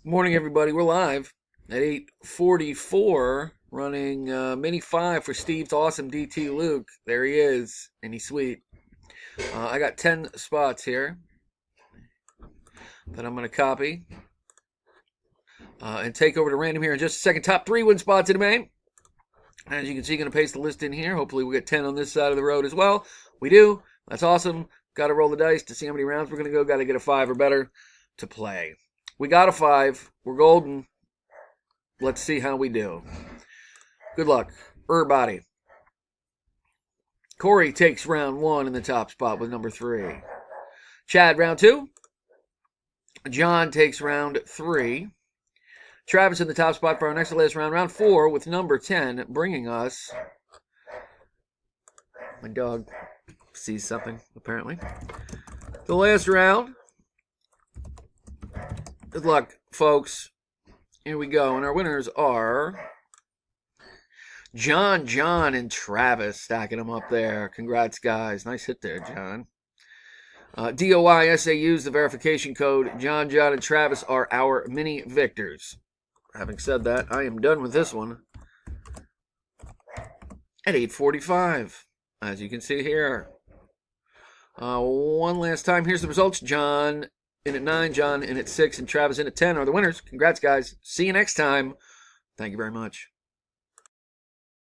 Morning, everybody. We're live at 8:44, running mini 5 for Steve's awesome DT Luke. There he is, and he's sweet. I got 10 spots here that I'm going to copy and take over to random here in just a second. Top 3 win spots in the main. As you can see, going to paste the list in here. Hopefully, we'll get 10 on this side of the road as well. We do. That's awesome. Got to roll the dice to see how many rounds we're going to go. Got to get a 5 or better to play. We got a 5. We're golden. Let's see how we do. Good luck, everybody. Corey takes round 1 in the top spot with number 3. Chad, round 2. John takes round 3. Travis in the top spot for our next to last round, round 4, with number 10, bringing us. My dog sees something, apparently. The last round. Good luck, folks. Here we go. And our winners are John, and Travis, stacking them up there. Congrats, guys. Nice hit there, John. DOI SAU's the verification code. John, and Travis are our mini victors. Having said that, I am done with this one at 8:45, as you can see here. One last time, here's the results. John in at 9, John in at 6, and Travis in at 10 are the winners. Congrats, guys. See you next time. Thank you very much.